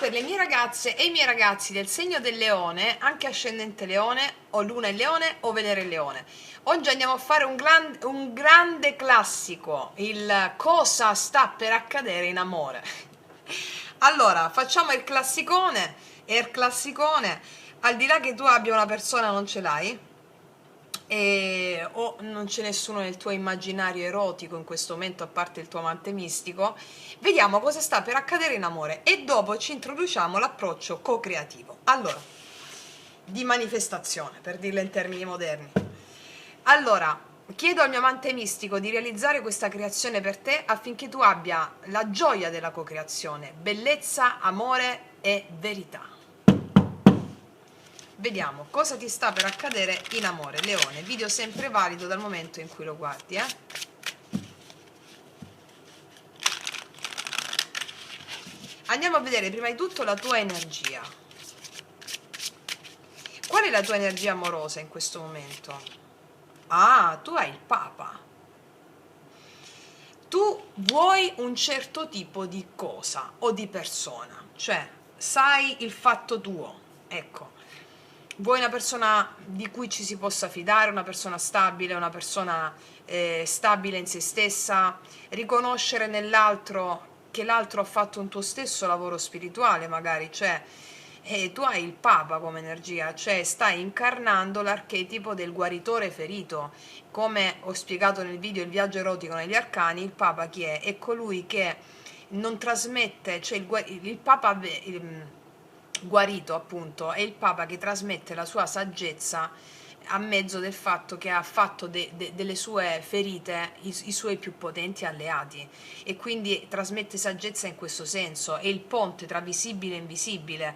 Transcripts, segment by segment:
per le mie ragazze e i miei ragazzi del segno del leone, anche ascendente leone, o luna in leone o Venere in leone. Oggi andiamo a fare un grande classico, il cosa sta per accadere in amore. Allora, facciamo il classicone, e il classicone, al di là che tu abbia una persona, non ce l'hai, o non c'è nessuno nel tuo immaginario erotico in questo momento a parte il tuo amante mistico, vediamo cosa sta per accadere in amore e dopo ci introduciamo l'approccio co-creativo. Allora, di manifestazione, per dirla in termini moderni. Allora, chiedo al mio amante mistico di realizzare questa creazione per te affinché tu abbia la gioia della co-creazione, bellezza, amore e verità. Vediamo cosa ti sta per accadere in amore, Leone. Video sempre valido dal momento in cui lo guardi, Andiamo a vedere prima di tutto la tua energia. Qual è la tua energia amorosa in questo momento? Ah, tu hai il Papa. Tu vuoi un certo tipo di cosa o di persona, cioè sai il fatto tuo, ecco. Vuoi una persona di cui ci si possa fidare, una persona stabile, una persona stabile in se stessa, riconoscere nell'altro che l'altro ha fatto un tuo stesso lavoro spirituale magari, cioè tu hai il Papa come energia, cioè stai incarnando l'archetipo del guaritore ferito. Come ho spiegato nel video Il viaggio erotico negli arcani, il Papa chi è? È colui che non trasmette, cioè il Papa guarito appunto, è il Papa che trasmette la sua saggezza a mezzo del fatto che ha fatto delle sue ferite i suoi più potenti alleati, e quindi trasmette saggezza in questo senso, è il ponte tra visibile e invisibile.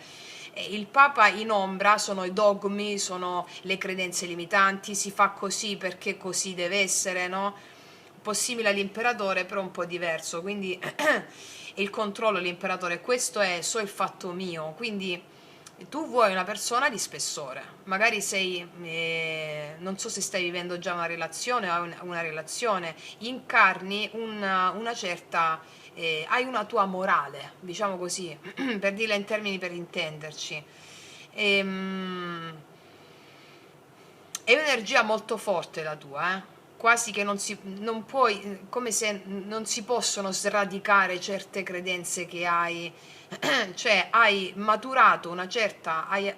Il Papa in ombra sono i dogmi, sono le credenze limitanti, si fa così perché così deve essere, no? Un po' simile all'imperatore, però un po' diverso, quindi il controllo dell'imperatore, questo è, so il fatto mio, quindi tu vuoi una persona di spessore, magari sei, non so se stai vivendo già una relazione o hai una relazione, incarni una certa, hai una tua morale, diciamo così, per dirla in termini per intenderci. È un'energia molto forte la tua, quasi che non puoi, come se non si possono sradicare certe credenze che hai, cioè hai maturato una certa, hai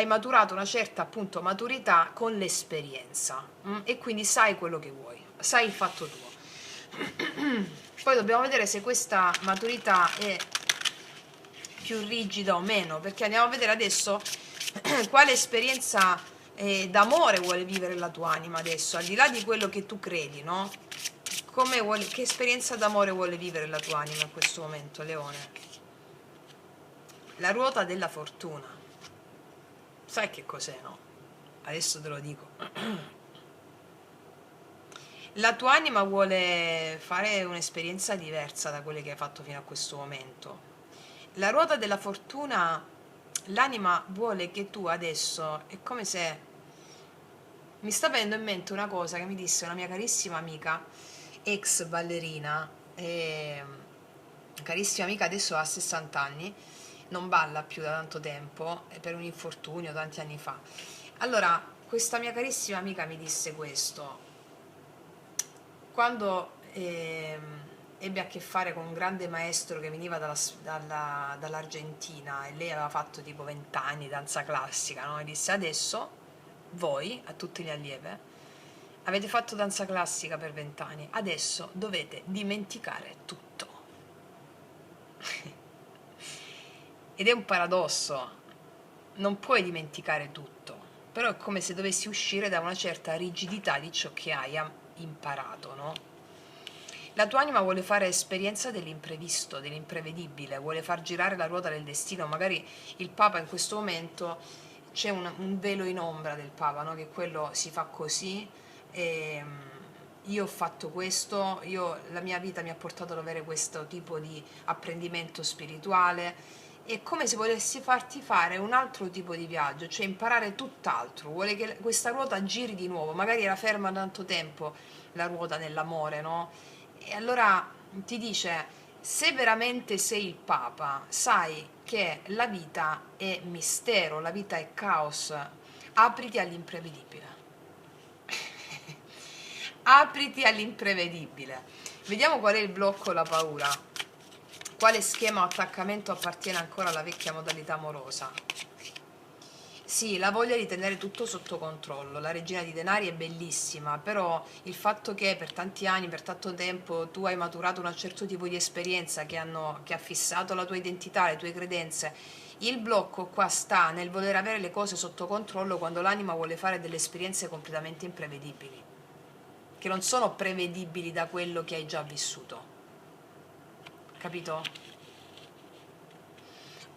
maturato una certa appunto maturità con l'esperienza, e quindi sai quello che vuoi, sai il fatto tuo. Poi dobbiamo vedere se questa maturità è più rigida o meno, perché andiamo a vedere adesso quale esperienza d'amore vuole vivere la tua anima adesso, al di là di quello che tu credi, no? Che esperienza d'amore vuole vivere la tua anima in questo momento, Leone? La ruota della fortuna. Sai che cos'è, no? Adesso te lo dico. La tua anima vuole fare un'esperienza diversa da quelle che hai fatto fino a questo momento. La ruota della fortuna, l'anima vuole che tu adesso, è come se mi sta venendo in mente una cosa che mi disse una mia carissima amica, ex ballerina, carissima amica, adesso ha 60 anni, non balla più da tanto tempo, per un infortunio tanti anni fa. Allora, questa mia carissima amica mi disse questo, quando ebbe a che fare con un grande maestro che veniva dall'Argentina, e lei aveva fatto tipo 20 anni di danza classica, no? E disse: adesso voi, a tutte le allieve, avete fatto danza classica per 20 anni, adesso dovete dimenticare tutto. Ed è un paradosso, non puoi dimenticare tutto, però è come se dovessi uscire da una certa rigidità di ciò che hai imparato, no? La tua anima vuole fare esperienza dell'imprevisto, dell'imprevedibile, vuole far girare la ruota del destino. Magari il Papa in questo momento, c'è un velo in ombra del Papa, no? Che quello si fa così, e io ho fatto questo, la mia vita mi ha portato ad avere questo tipo di apprendimento spirituale. È come se volessi farti fare un altro tipo di viaggio, cioè imparare tutt'altro, vuole che questa ruota giri di nuovo, magari era ferma da tanto tempo la ruota nell'amore, no? E allora ti dice: Se veramente sei il Papa, sai che la vita è mistero, la vita è caos, apriti all'imprevedibile. Apriti all'imprevedibile. Vediamo qual è il blocco, la paura. Quale schema o attaccamento appartiene ancora alla vecchia modalità amorosa? Sì, la voglia di tenere tutto sotto controllo. La regina di denari è bellissima, però il fatto che per tanti anni, per tanto tempo, tu hai maturato un certo tipo di esperienza che ha fissato la tua identità, le tue credenze, il blocco qua sta nel voler avere le cose sotto controllo quando l'anima vuole fare delle esperienze completamente imprevedibili, che non sono prevedibili da quello che hai già vissuto. Capito?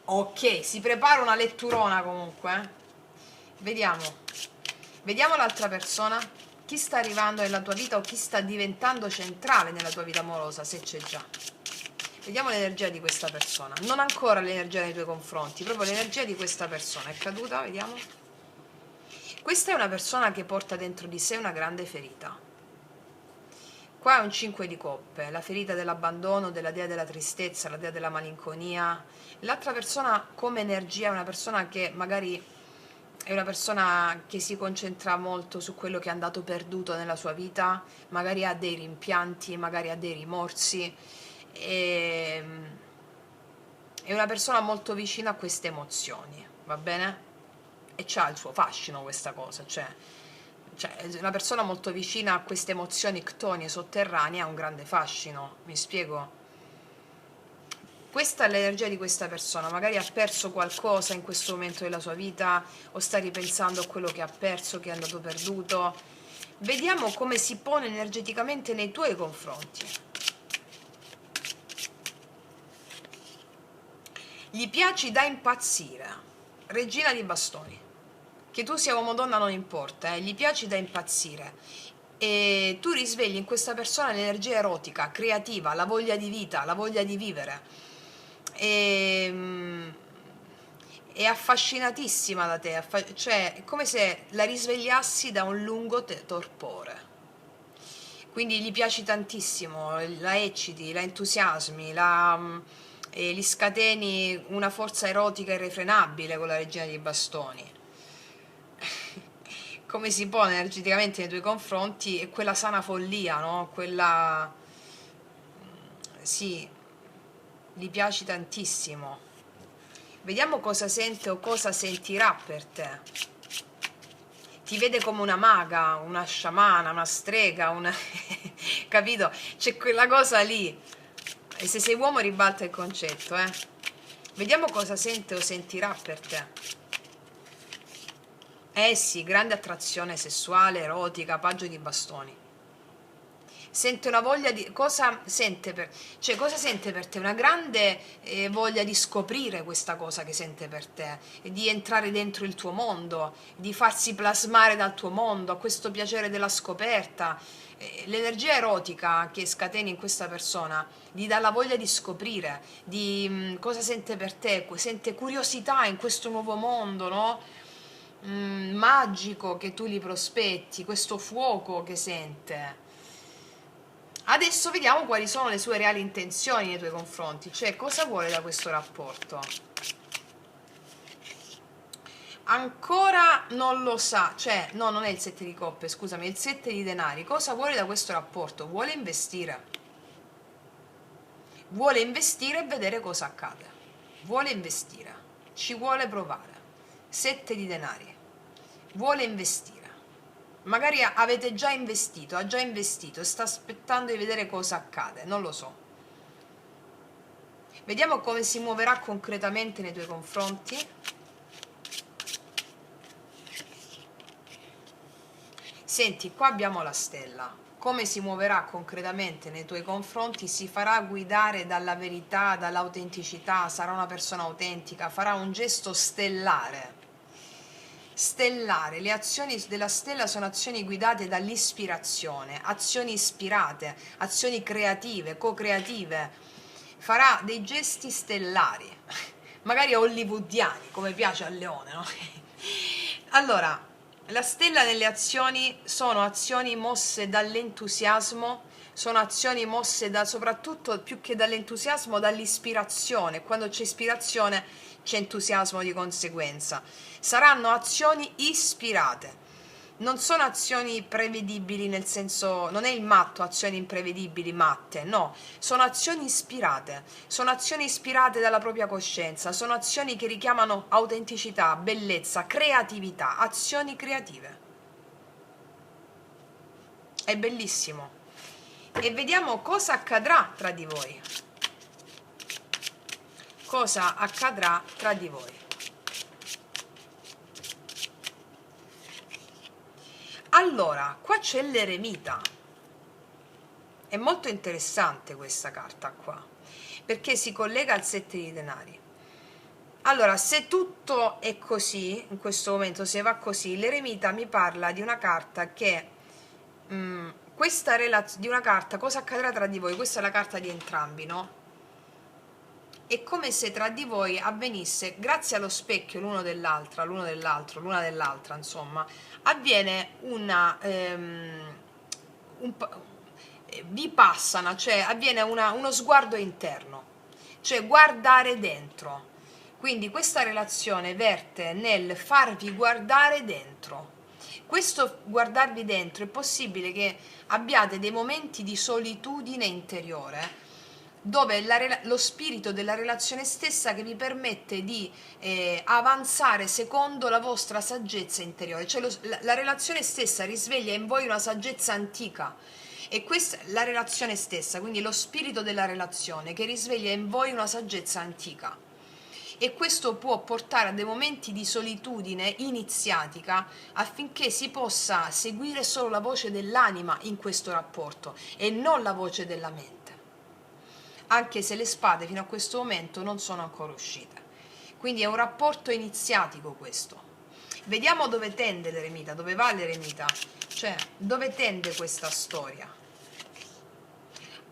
Ok, si prepara una letturona comunque. Vediamo. Vediamo l'altra persona. Chi sta arrivando nella tua vita o chi sta diventando centrale nella tua vita amorosa, se c'è già. Vediamo l'energia di questa persona. Non ancora l'energia nei tuoi confronti, proprio l'energia di questa persona. È caduta? Vediamo. Questa è una persona che porta dentro di sé una grande ferita. Qua è un 5 di coppe, la ferita dell'abbandono, della dea della tristezza, la dea della malinconia. L'altra persona come energia è una persona che magari è una persona che si concentra molto su quello che è andato perduto nella sua vita, magari ha dei rimpianti, magari ha dei rimorsi, e è una persona molto vicina a queste emozioni, va bene? E c'ha il suo fascino questa cosa, cioè una persona molto vicina a queste emozioni ctonie sotterranee ha un grande fascino, mi spiego? Questa è l'energia di questa persona, magari ha perso qualcosa in questo momento della sua vita o sta ripensando a quello che ha perso, che è andato perduto. Vediamo come si pone energeticamente nei tuoi confronti. Gli piaci da impazzire, regina di bastoni. Che tu sia uomo o donna non importa, gli piaci da impazzire. E tu risvegli in questa persona l'energia erotica, creativa, la voglia di vita, la voglia di vivere. È affascinatissima da te, cioè è come se la risvegliassi da un lungo torpore. Quindi gli piaci tantissimo, la ecciti, la entusiasmi, gli scateni una forza erotica irrefrenabile con la regina dei bastoni. Come si pone energeticamente nei tuoi confronti è quella sana follia, no? Quella... sì, gli piaci tantissimo. Vediamo cosa sente o cosa sentirà per te. Ti vede come una maga, una sciamana, una strega, una... capito? C'è quella cosa lì. E se sei uomo ribalta il concetto, eh. Vediamo cosa sente o sentirà per te. Eh sì, grande attrazione sessuale, erotica, paggio di bastoni. Sente una voglia di... cosa sente per te? Una grande voglia di scoprire questa cosa che sente per te, di entrare dentro il tuo mondo, di farsi plasmare dal tuo mondo, a questo piacere della scoperta. L'energia erotica che scateni in questa persona gli dà la voglia di scoprire, di cosa sente per te, sente curiosità in questo nuovo mondo, no? Magico che tu gli prospetti, questo fuoco che sente. Adesso vediamo quali sono le sue reali intenzioni nei tuoi confronti, cioè cosa vuole da questo rapporto. Ancora non lo sa, cioè no, non è il 7 di coppe, scusami, è il 7 di denari. Cosa vuole da questo rapporto? Vuole investire. Vuole investire e vedere cosa accade. Vuole investire, ci vuole provare. 7 di denari. Vuole investire. Magari avete già investito, ha già investito, sta aspettando di vedere cosa accade, non lo so. Vediamo come si muoverà concretamente nei tuoi confronti. Senti, qua abbiamo la stella. Come si muoverà concretamente nei tuoi confronti? Si farà guidare dalla verità, dall'autenticità, sarà una persona autentica, farà un gesto stellare. Stellare, le azioni della stella sono azioni guidate dall'ispirazione, azioni ispirate, azioni creative, co-creative, farà dei gesti stellari, magari hollywoodiani, come piace al leone, no? Allora, la stella nelle azioni sono azioni mosse dall'entusiasmo, sono azioni mosse da, soprattutto più che dall'entusiasmo, dall'ispirazione. Quando c'è ispirazione c'è entusiasmo di conseguenza. Saranno azioni ispirate. Non sono azioni prevedibili, nel senso, non è il matto, azioni imprevedibili, matte, no, sono azioni ispirate dalla propria coscienza, sono azioni che richiamano autenticità, bellezza, creatività, azioni creative. È bellissimo. E vediamo cosa accadrà tra di voi. Cosa accadrà tra di voi. Allora, qua c'è l'eremita. È molto interessante questa carta qua, perché si collega al 7 di denari. Allora, se tutto è così, in questo momento, se va così, l'eremita mi parla di una carta che, di una carta, cosa accadrà tra di voi? Questa è la carta di entrambi, no? È come se tra di voi avvenisse, grazie allo specchio l'uno dell'altra, l'uno dell'altro, l'una dell'altra, insomma, avviene una... vipassana, cioè avviene uno sguardo interno, cioè guardare dentro. Quindi questa relazione verte nel farvi guardare dentro. Questo guardarvi dentro è possibile che abbiate dei momenti di solitudine interiore, dove lo spirito della relazione stessa che vi permette di avanzare secondo la vostra saggezza interiore, cioè la relazione stessa risveglia in voi una saggezza antica. E questa è la relazione stessa, quindi lo spirito della relazione che risveglia in voi una saggezza antica. E questo può portare a dei momenti di solitudine iniziatica affinché si possa seguire solo la voce dell'anima in questo rapporto e non la voce della mente. Anche se le spade fino a questo momento non sono ancora uscite. Quindi è un rapporto iniziatico questo. Vediamo dove tende l'eremita, dove va l'eremita, cioè dove tende questa storia.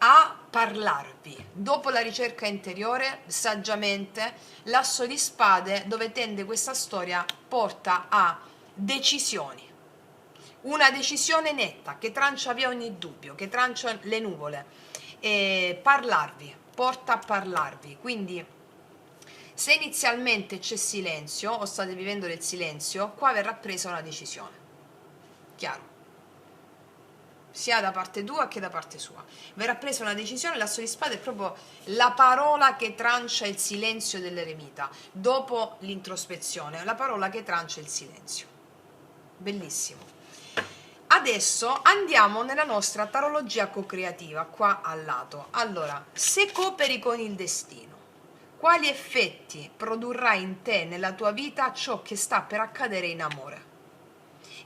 A parlarvi. Dopo la ricerca interiore, saggiamente, l'asso di spade, dove tende questa storia, porta a decisioni. Una decisione netta che trancia via ogni dubbio, che trancia le nuvole. E parlarvi, porta a parlarvi. Quindi, se inizialmente c'è silenzio o state vivendo del silenzio, qua verrà presa una decisione. Chiaro? Sia da parte tua che da parte sua. Verrà presa una decisione, l'asso di spade è proprio la parola che trancia il silenzio dell'eremita, dopo l'introspezione, la parola che trancia il silenzio. Bellissimo. Adesso andiamo nella nostra tarologia co-creativa, qua al lato. Allora, se cooperi con il destino, quali effetti produrrà in te, nella tua vita, ciò che sta per accadere in amore?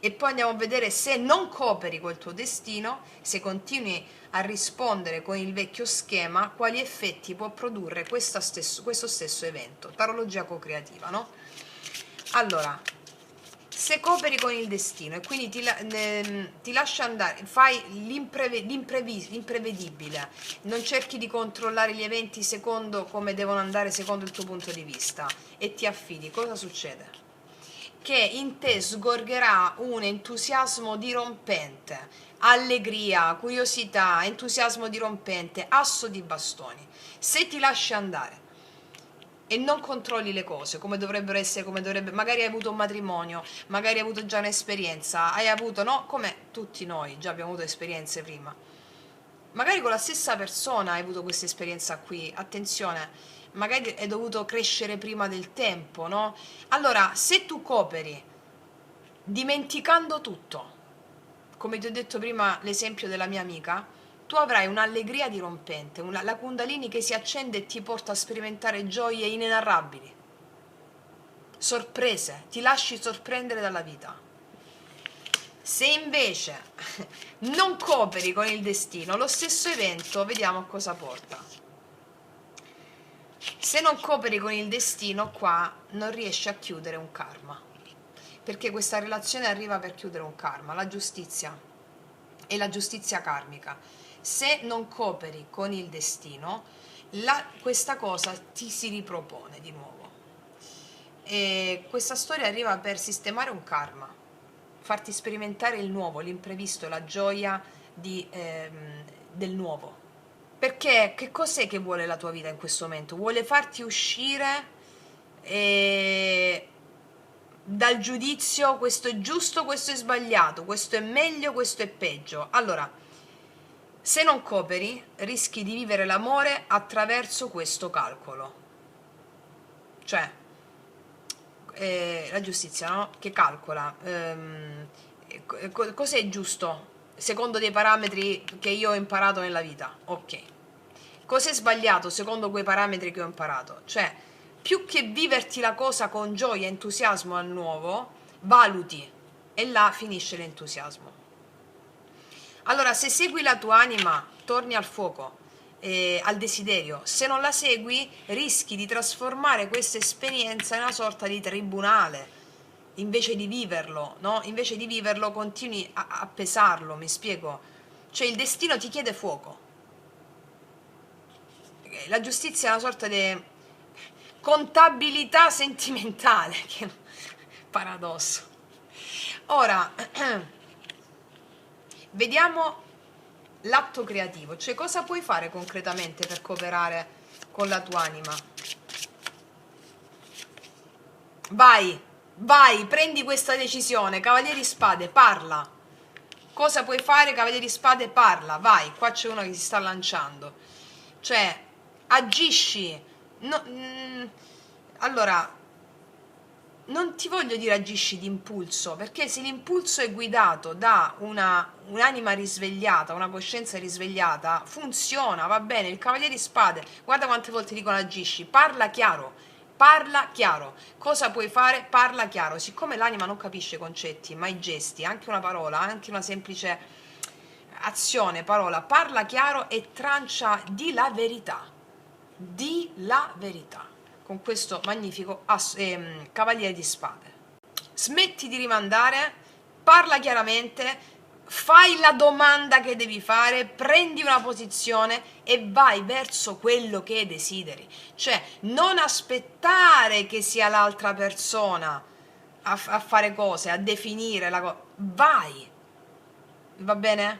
E poi andiamo a vedere se non cooperi col tuo destino, se continui a rispondere con il vecchio schema, quali effetti può produrre questo stesso evento. Tarologia co-creativa, no? Allora, se cooperi con il destino e quindi ti lascia andare, fai l'imprevedibile, non cerchi di controllare gli eventi secondo come devono andare secondo il tuo punto di vista e ti affidi, cosa succede? Che in te sgorgerà un entusiasmo dirompente, allegria, curiosità, entusiasmo dirompente, asso di bastoni. Se ti lasci andare e non controlli le cose come dovrebbero essere, magari hai avuto un matrimonio, magari hai avuto già un'esperienza, hai avuto, no? Come tutti noi già abbiamo avuto esperienze prima. Magari con la stessa persona hai avuto questa esperienza qui, attenzione, magari è dovuto crescere prima del tempo, no? Allora, se tu cooperi dimenticando tutto, come ti ho detto prima l'esempio della mia amica, tu avrai un'allegria dirompente, la Kundalini che si accende e ti porta a sperimentare gioie inenarrabili, sorprese, ti lasci sorprendere dalla vita. Se invece non cooperi con il destino, lo stesso evento, vediamo a cosa porta. Se non cooperi con il destino, qua non riesci a chiudere un karma, perché questa relazione arriva per chiudere un karma, la giustizia e la giustizia karmica. Se non cooperi con il destino, questa cosa ti si ripropone di nuovo. E questa storia arriva per sistemare un karma, farti sperimentare il nuovo, l'imprevisto, la gioia di del nuovo. Perché che cos'è che vuole la tua vita in questo momento? Vuole farti uscire dal giudizio, questo è giusto, questo è sbagliato, questo è meglio, questo è peggio. Allora, se non cooperi, rischi di vivere l'amore attraverso questo calcolo. Cioè, la giustizia, no? Che calcola cos'è giusto secondo dei parametri che io ho imparato nella vita. Ok, cos'è sbagliato secondo quei parametri che ho imparato. Cioè, più che viverti la cosa con gioia e entusiasmo al nuovo, valuti, e là finisce l'entusiasmo. Allora, se segui la tua anima, torni al fuoco, al desiderio. Se non la segui, rischi di trasformare questa esperienza in una sorta di tribunale, invece di viverlo, no? Invece di viverlo continui a pesarlo, mi spiego? Cioè il destino ti chiede fuoco. La giustizia è una sorta di contabilità sentimentale, che paradosso. Ora, vediamo l'atto creativo, cioè cosa puoi fare concretamente per cooperare con la tua anima. Vai, vai, prendi questa decisione, Cavaliere di Spade, parla. Cosa puoi fare, Cavaliere di Spade, parla, vai, qua c'è uno che si sta lanciando. Cioè, agisci. No, allora, non ti voglio dire agisci d'impulso, perché se l'impulso è guidato da un'anima risvegliata, una coscienza risvegliata, funziona, va bene. Il Cavaliere di Spade, guarda quante volte dicono agisci, parla chiaro, parla chiaro. Cosa puoi fare? Parla chiaro. Siccome l'anima non capisce i concetti, ma i gesti, anche una parola, anche una semplice azione, parola, parla chiaro e trancia di la verità. Di la verità. Con questo magnifico Cavaliere di Spade. Smetti di rimandare, parla chiaramente, fai la domanda che devi fare, prendi una posizione e vai verso quello che desideri. Cioè, non aspettare che sia l'altra persona a fare cose, a definire la cosa. Vai! Va bene?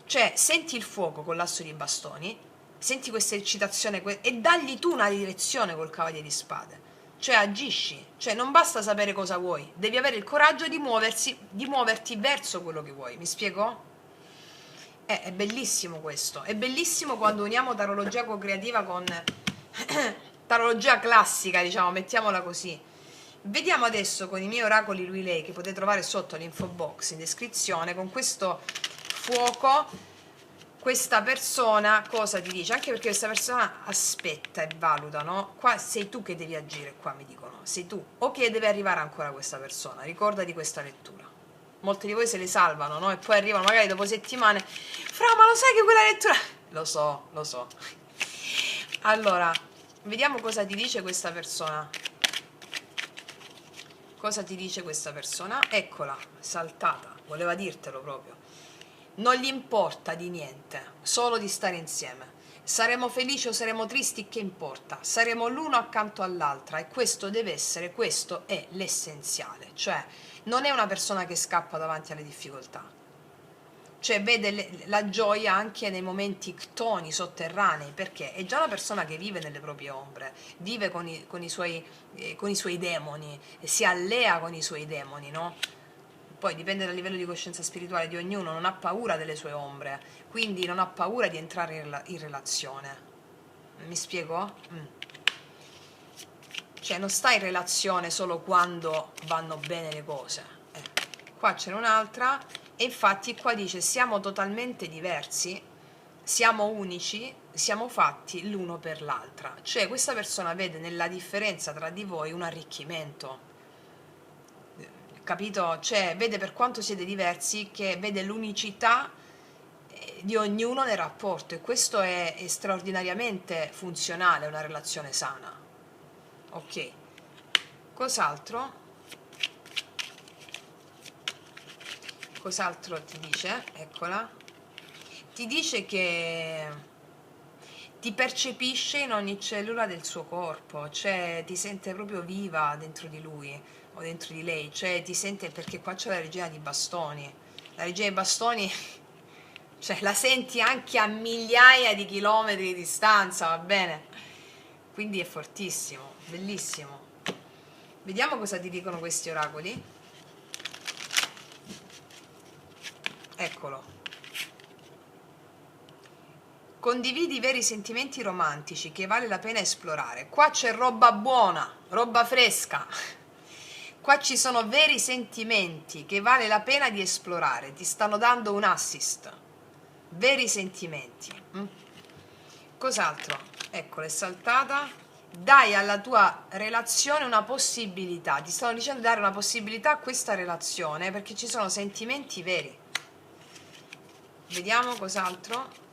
Cioè, senti il fuoco con l'asso di bastoni, senti questa eccitazione e dagli tu una direzione col Cavaliere di Spade. Cioè, agisci. Cioè, non basta sapere cosa vuoi, devi avere il coraggio di muoverti verso quello che vuoi. Mi spiego? È bellissimo questo. È bellissimo quando uniamo tarologia co-creativa con tarologia classica, diciamo, mettiamola così. Vediamo adesso con i miei oracoli lui lei, che potete trovare sotto l'info box in descrizione, con questo fuoco, questa persona cosa ti dice. Anche perché questa persona aspetta e valuta, no? Qua sei tu che devi agire, qua mi dicono, sei tu. O che deve arrivare ancora questa persona, ricorda di questa lettura. Molti di voi se le salvano, no? E poi arrivano magari dopo settimane, Fra, ma lo sai che quella lettura... Lo so, lo so. Allora, vediamo cosa ti dice questa persona. Cosa ti dice questa persona? Eccola, saltata, voleva dirtelo proprio. Non gli importa di niente, solo di stare insieme. Saremo felici o saremo tristi, che importa? Saremo l'uno accanto all'altra e questo deve essere, questo è l'essenziale. Cioè, non è una persona che scappa davanti alle difficoltà. Cioè, vede la gioia anche nei momenti ctoni, sotterranei, perché è già una persona che vive nelle proprie ombre, vive con i suoi demoni, si allea con i suoi demoni, no? Poi dipende dal livello di coscienza spirituale di ognuno, non ha paura delle sue ombre, quindi non ha paura di entrare in relazione. Mi spiego? Cioè non sta in relazione solo quando vanno bene le cose. Qua c'è un'altra, e infatti qua dice siamo totalmente diversi, siamo unici, siamo fatti l'uno per l'altra. Cioè questa persona vede nella differenza tra di voi un arricchimento. Capito? Cioè vede, per quanto siete diversi, che vede l'unicità di ognuno nel rapporto, e questo è straordinariamente funzionale, una relazione sana. Ok, cos'altro? Cos'altro ti dice? Eccola. Ti dice che ti percepisce in ogni cellula del suo corpo, cioè ti sente proprio viva dentro di lui o dentro di lei, cioè ti sente, perché qua c'è la regina di bastoni. La regina di bastoni cioè la senti anche a migliaia di chilometri di distanza, va bene? Quindi è fortissimo, bellissimo. Vediamo cosa ti dicono questi oracoli. Eccolo. Condividi i veri sentimenti romantici che vale la pena esplorare. Qua c'è roba buona, roba fresca. Qua ci sono veri sentimenti che vale la pena di esplorare. Ti stanno dando un assist. Veri sentimenti. Cos'altro? Ecco, l'è saltata. Dai alla tua relazione una possibilità. Ti stanno dicendo di dare una possibilità a questa relazione perché ci sono sentimenti veri. Vediamo cos'altro.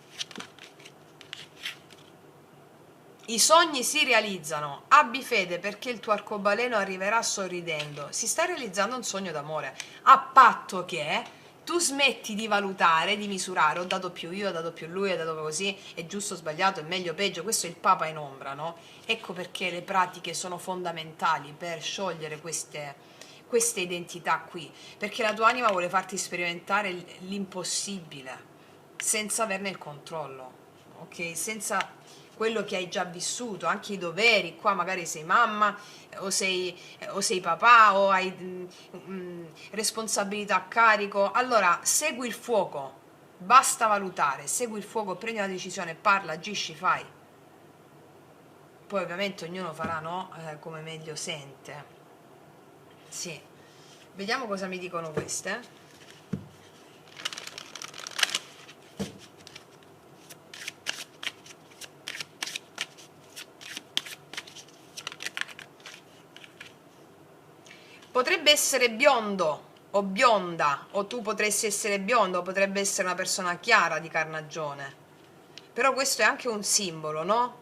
I sogni si realizzano, abbi fede perché il tuo arcobaleno arriverà sorridendo. Si sta realizzando un sogno d'amore, a patto che tu smetti di valutare, di misurare, ho dato più io, ho dato più lui, ho dato così, è giusto o sbagliato, è meglio o peggio, questo è il Papa in ombra, no? Ecco perché le pratiche sono fondamentali per sciogliere queste identità qui, perché la tua anima vuole farti sperimentare l'impossibile, senza averne il controllo, ok? Senza quello che hai già vissuto, anche i doveri, qua magari sei mamma o sei papà o hai responsabilità a carico, allora segui il fuoco, basta valutare, segui il fuoco, prendi una decisione, parla, agisci, fai. Poi ovviamente ognuno farà, no? Come meglio sente. Sì. Vediamo cosa mi dicono queste. Potrebbe essere biondo o bionda, o tu potresti essere biondo, o potrebbe essere una persona chiara di carnagione. Però questo è anche un simbolo, no?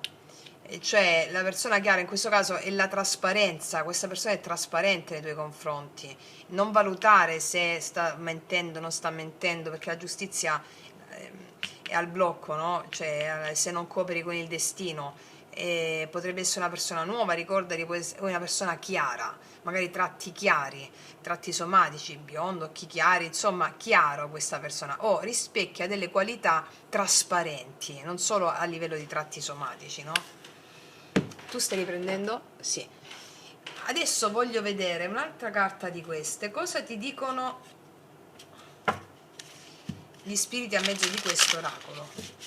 Cioè la persona chiara in questo caso è la trasparenza, questa persona è trasparente nei tuoi confronti. Non valutare se sta mentendo o non sta mentendo, perché la giustizia è al blocco, no? Cioè se non cooperi con il destino. Potrebbe essere una persona nuova, ricordati, può essere una persona chiara, magari tratti chiari, tratti somatici, biondo, occhi chiari, insomma chiaro questa persona, o rispecchia delle qualità trasparenti, non solo a livello di tratti somatici, no? Tu stai riprendendo? Sì. Adesso voglio vedere un'altra carta di queste, cosa ti dicono gli spiriti a mezzo di questo oracolo.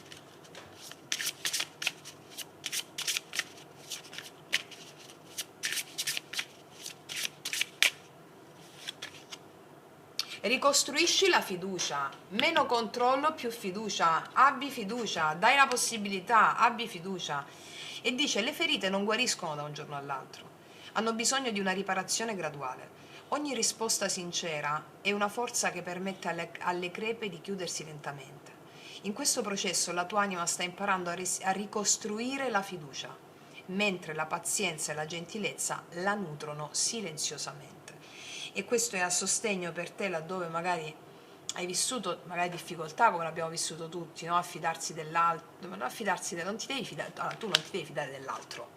Ricostruisci la fiducia, meno controllo, più fiducia, abbi fiducia, dai la possibilità, abbi fiducia. E dice, le ferite non guariscono da un giorno all'altro, hanno bisogno di una riparazione graduale. Ogni risposta sincera è una forza che permette alle crepe di chiudersi lentamente. In questo processo la tua anima sta imparando a ricostruire la fiducia, mentre la pazienza e la gentilezza la nutrono silenziosamente. E questo è a sostegno per te laddove magari hai vissuto magari difficoltà come l'abbiamo vissuto tutti, no? A fidarsi dell'altro, non non ti devi fidare, allora, tu non ti devi fidare dell'altro,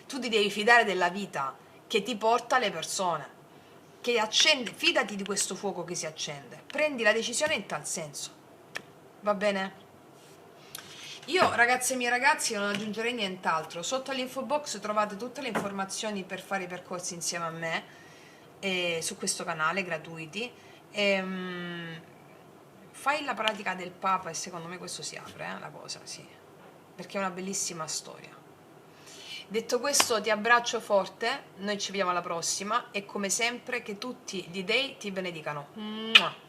tu ti devi fidare della vita che ti porta alle persone, che accende, fidati di questo fuoco che si accende, prendi la decisione in tal senso, va bene? Io ragazze e miei ragazzi non aggiungerei nient'altro, sotto all'info box trovate tutte le informazioni per fare i percorsi insieme a me, su questo canale gratuiti. Fai la pratica del Papa e secondo me questo si apre, la cosa, sì, perché è una bellissima storia. Detto questo ti abbraccio forte, noi ci vediamo alla prossima e come sempre che tutti gli dei ti benedicano. Mua.